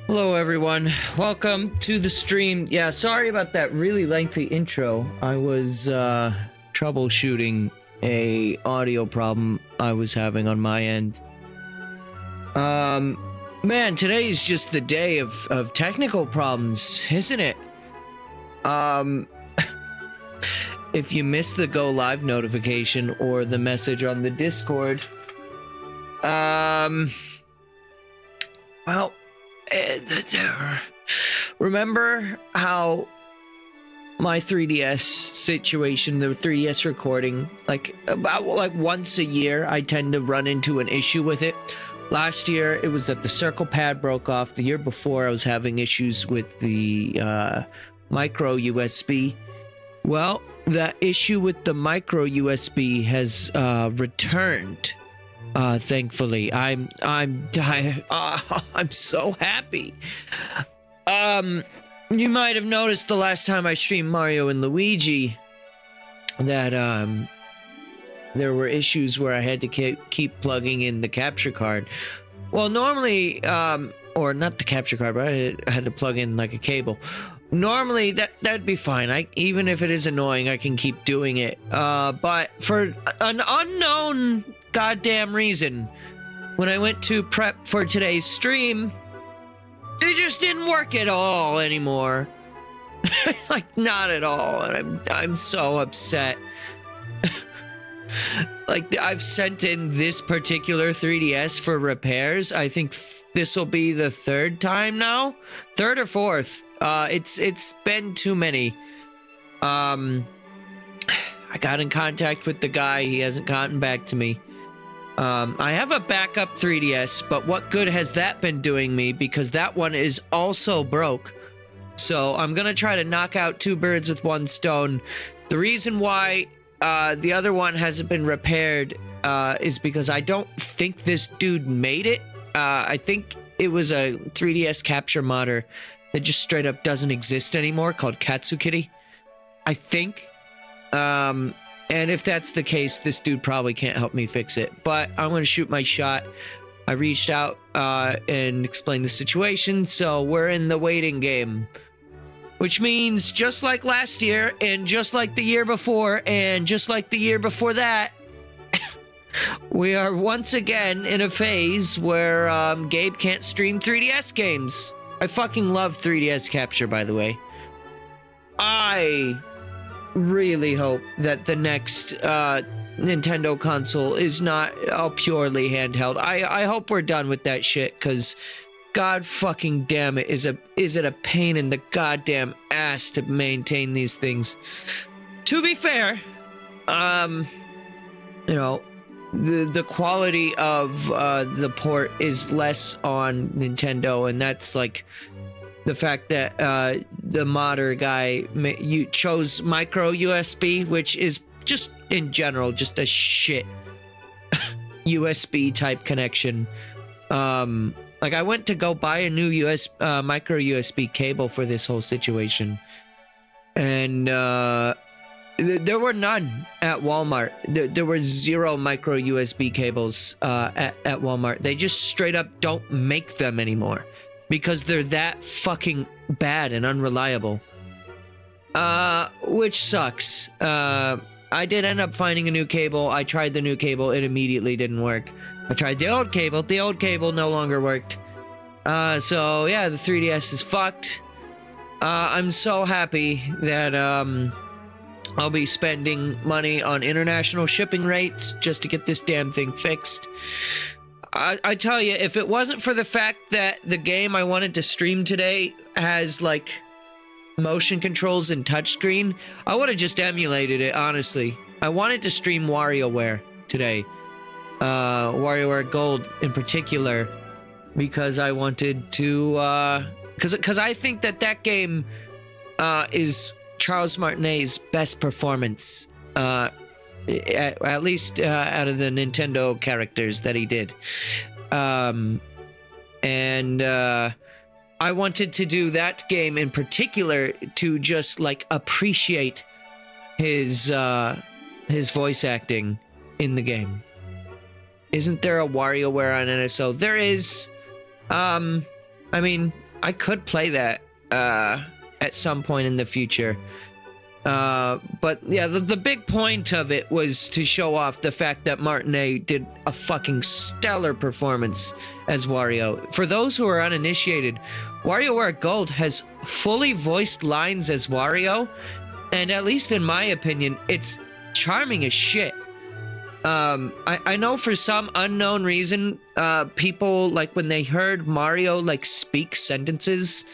Hello everyone, welcome to the stream. Yeah, sorry about that really lengthy intro. I was troubleshooting a audio problem I was having on my end. Man, today is just the day of technical problems, isn't it? If you missed the go live notification or the message on the Discord, well, remember how my 3DS situation, the 3DS recording, about once a year, I tend to run into an issue with it. Last year, it was that the circle pad broke off. The year before, I was having issues with the micro USB. Well, the issue with the micro USB has returned. Thankfully, I'm so happy. You might have noticed the last time I streamed Mario and Luigi that there were issues where I had to keep plugging in the capture card. Well, normally, or not the capture card, but I had to plug in like a cable. Normally, that'd be fine. Even if it is annoying, I can keep doing it. But for an unknown goddamn reason, when I went to prep for today's stream, it just didn't work at all anymore. Like, not at all. And I'm so upset. Like, I've sent in this particular 3DS for repairs. I think this will be the third time now, third or fourth. It's been too many. I got in contact with the guy. He hasn't gotten back to me. I have a backup 3DS, but what good has that been doing me? Because that one is also broke. So I'm gonna try to knock out two birds with one stone. The reason why the other one hasn't been repaired is because I don't think this dude made it. I think it was a 3DS capture modder that just straight up doesn't exist anymore, called Katsukitty, I think. And if that's the case, this dude probably can't help me fix it. But I'm going to shoot my shot. I reached out and explained the situation, so we're in the waiting game. Which means, just like last year, and just like the year before, and just like the year before that, we are once again in a phase where Gabe can't stream 3DS games. I fucking love 3DS capture, by the way. I really hope that the next Nintendo console is not all purely handheld. I hope we're done with that shit, because god fucking damn it, is it a pain in the goddamn ass to maintain these things. To be fair, you know, the quality of the port is less on Nintendo, and that's like the fact that the modder guy you chose micro USB, which is just in general just a shit USB type connection. Like, I went to go buy a new micro USB cable for this whole situation, and there were none at Walmart. There were zero micro USB cables at Walmart. They just straight up don't make them anymore because they're that fucking bad and unreliable. Which sucks. I did end up finding a new cable. I tried the new cable. It immediately didn't work. I tried the old cable. The old cable no longer worked. So yeah, the 3DS is fucked. I'm so happy that I'll be spending money on international shipping rates just to get this damn thing fixed. I tell you, if it wasn't for the fact that the game I wanted to stream today has, like, motion controls and touchscreen, I would have just emulated it, honestly. I wanted to stream WarioWare today. WarioWare Gold in particular, because I wanted to, because I think that game is Charles Martinet's best performance, at least out of the Nintendo characters that he did. And I wanted to do that game in particular to just, like, appreciate his voice acting in the game. Isn't there a WarioWare on NSO? There is. I mean, I could play that at some point in the future. But yeah, the big point of it was to show off the fact that Martinet did a fucking stellar performance as Wario. For those who are uninitiated, WarioWare Gold has fully voiced lines as Wario, and at least in my opinion, it's charming as shit. I know for some unknown reason, people, like, when they heard Mario, like, speak sentences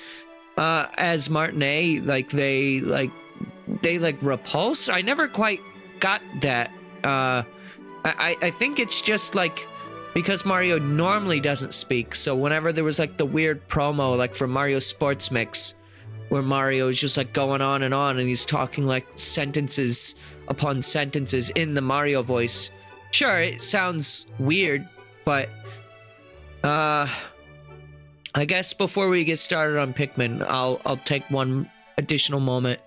as Martinet, they repulse. I never quite got that. I think it's just like because Mario normally doesn't speak, so whenever there was like the weird promo like from Mario Sports Mix where Mario is just like going on and he's talking like sentences upon sentences in the Mario voice. Sure, it sounds weird, but I guess before we get started on Pikmin, I'll take one additional moment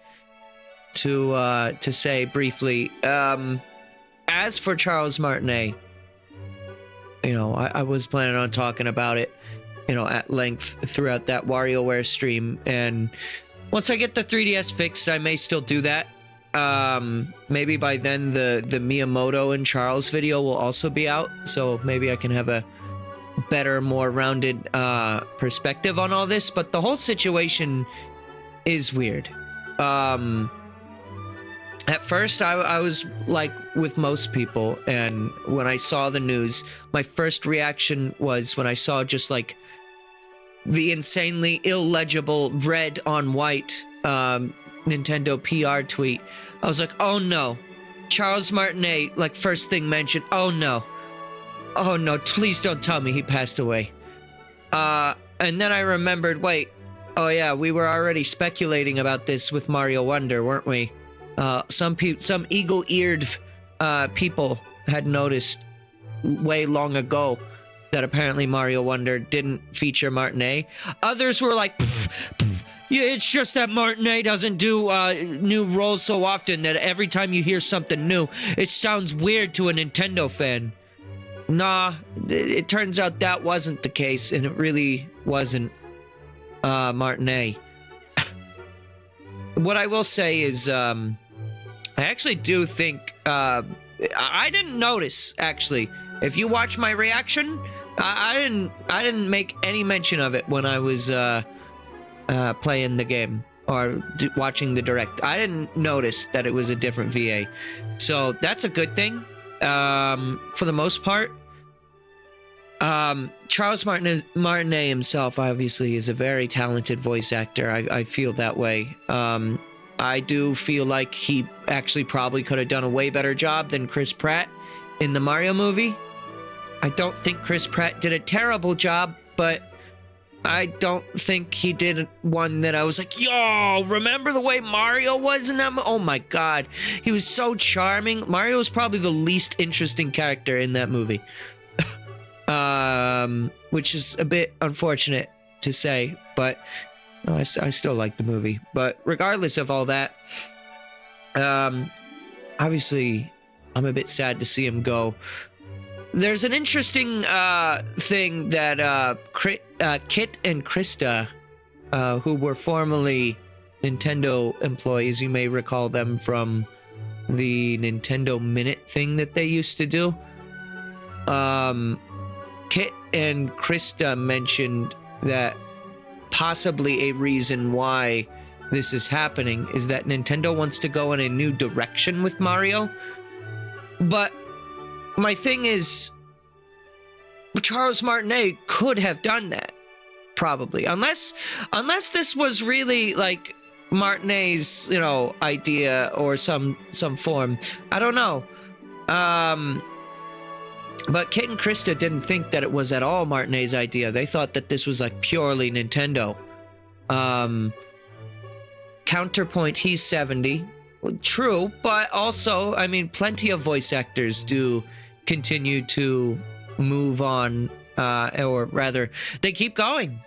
to say briefly, as for Charles Martinet, you know, I was planning on talking about it, you know, at length throughout that WarioWare stream, and once I get the 3DS fixed, I may still do that. Maybe by then the Miyamoto and Charles video will also be out, so maybe I can have a better, more rounded perspective on all this, but the whole situation is weird. At first, I was like with most people, and when I saw the news, my first reaction was when I saw just like the insanely illegible red on white Nintendo PR tweet. I was like, oh no, Charles Martinet, like first thing mentioned, oh no, please don't tell me he passed away. And then I remembered, wait, oh yeah, we were already speculating about this with Mario Wonder, weren't we? Some eagle-eared people had noticed way long ago that apparently Mario Wonder didn't feature Martinet. Others were like, yeah, it's just that Martinet doesn't do new roles so often that every time you hear something new, it sounds weird to a Nintendo fan. Nah, it turns out that wasn't the case, and it really wasn't Martinet. What I will say is, I actually do think, I didn't notice, actually. If you watch my reaction, I didn't make any mention of it when I was, playing the game, or watching the direct. I didn't notice that it was a different VA. So, that's a good thing, for the most part. Charles Martinet himself, obviously, is a very talented voice actor. I feel that way. I do feel like he actually probably could have done a way better job than Chris Pratt in the Mario movie. I don't think Chris Pratt did a terrible job, but I don't think he did one that I was like, yo, remember the way Mario was in that? Oh my god, he was so charming. Mario was probably the least interesting character in that movie. Which is a bit unfortunate to say, but no, I still like the movie. But regardless of all that, obviously, I'm a bit sad to see him go. There's an interesting thing that Kit and Krista, who were formerly Nintendo employees, you may recall them from the Nintendo Minute thing that they used to do. Kit and Krista mentioned that possibly a reason why this is happening is that Nintendo wants to go in a new direction with Mario. But my thing is, Charles Martinet could have done that, probably, unless this was really like Martinet's, you know, idea or some form. I don't know. But Kit and Krista didn't think that it was at all Martinet's idea. They thought that this was like purely Nintendo. Counterpoint, he's 70. True, but also, I mean, plenty of voice actors do continue to move on, or rather, they keep going.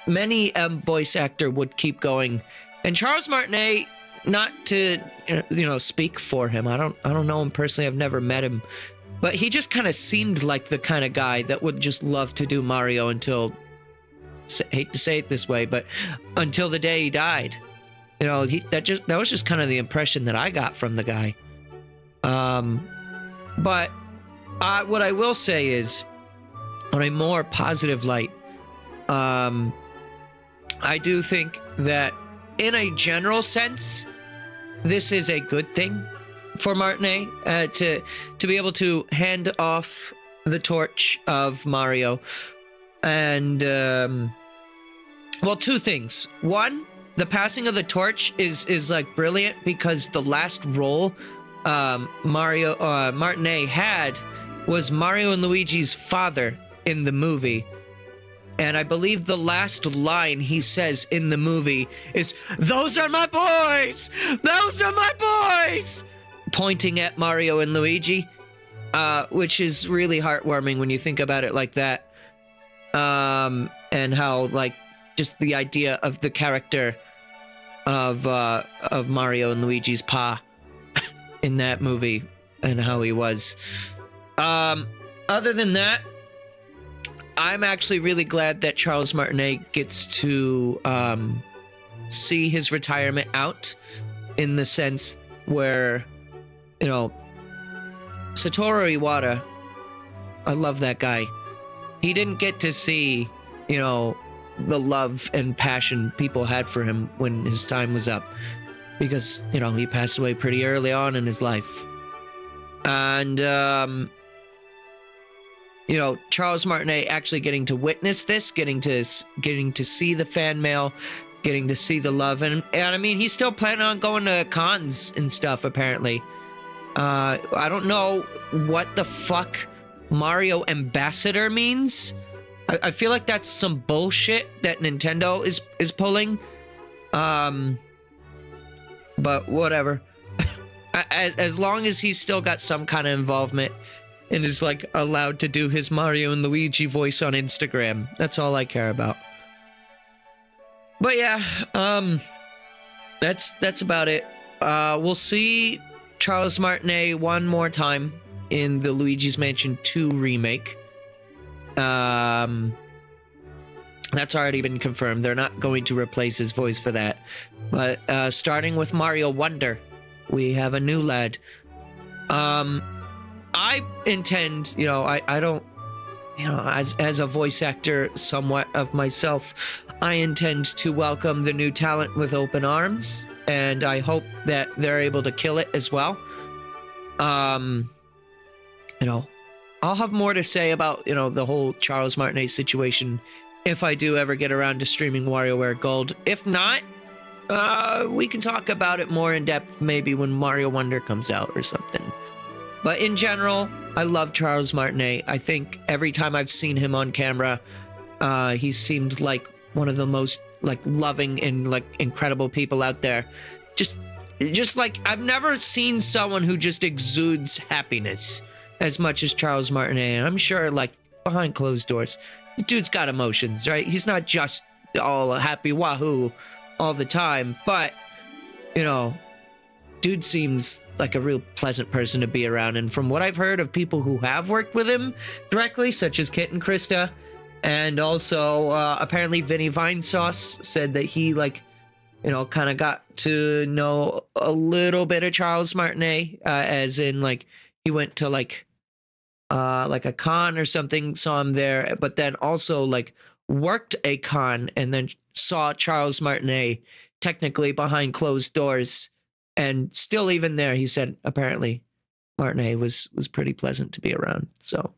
Many voice actor would keep going. And Charles Martinet, not to, you know, speak for him. I don't know him personally. I've never met him, but he just kind of seemed like the kind of guy that would just love to do Mario until hate to say it this way, but until the day he died. You know, that was just kind of the impression that I got from the guy. But what I will say is, on a more positive light, I do think that in a general sense, this is a good thing for Martinet to be able to hand off the torch of Mario. And, well, two things. One, the passing of the torch is like brilliant because the last role Martinet had was Mario and Luigi's father in the movie. And I believe the last line he says in the movie is, "Those are my boys! Those are my boys!" Pointing at Mario and Luigi, which is really heartwarming when you think about it like that. And how, like, just the idea of the character of Mario and Luigi's pa in that movie and how he was. Other than that, I'm actually really glad that Charles Martinet gets to see his retirement out, in the sense where, you know, Satoru Iwata, I love that guy. He didn't get to see, you know, the love and passion people had for him when his time was up, because, you know, he passed away pretty early on in his life. And, you know, Charles Martinet actually getting to witness this, getting to see the fan mail, getting to see the love, and I mean, he's still planning on going to cons and stuff, apparently. I don't know what the fuck Mario Ambassador means. I feel like that's some bullshit that Nintendo is pulling. But whatever. As long as he's still got some kind of involvement and is, like, allowed to do his Mario and Luigi voice on Instagram, that's all I care about. But yeah, that's about it. We'll see Charles Martinet one more time in the Luigi's Mansion 2 remake. That's already been confirmed. They're not going to replace his voice for that. But starting with Mario Wonder, we have a new lad. I intend, you know, I don't, you know, as a voice actor somewhat of myself, I intend to welcome the new talent with open arms, and I hope that they're able to kill it as well. You know, I'll have more to say about, you know, the whole Charles Martinet situation if I do ever get around to streaming WarioWare Gold. If not, we can talk about it more in depth maybe when Mario Wonder comes out or something. But in general, I love Charles Martinet. I think every time I've seen him on camera, he seemed like one of the most, like, loving and, like, incredible people out there. Just like, I've never seen someone who just exudes happiness as much as Charles Martinet. And I'm sure, like, behind closed doors, the dude's got emotions, right? He's not just all happy wahoo all the time, but, you know, dude seems like a real pleasant person to be around. And from what I've heard of people who have worked with him directly, such as Kit and Krista, and also apparently Vinny Vinesauce said that he, like, you know, kind of got to know a little bit of Charles Martinet, as in, like, he went to like a con or something, saw him there, but then also, like, worked a con and then saw Charles Martinet technically behind closed doors. And still, even there, he said apparently Martinet was pretty pleasant to be around. So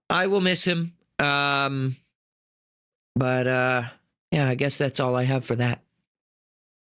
I will miss him. But yeah, I guess that's all I have for that.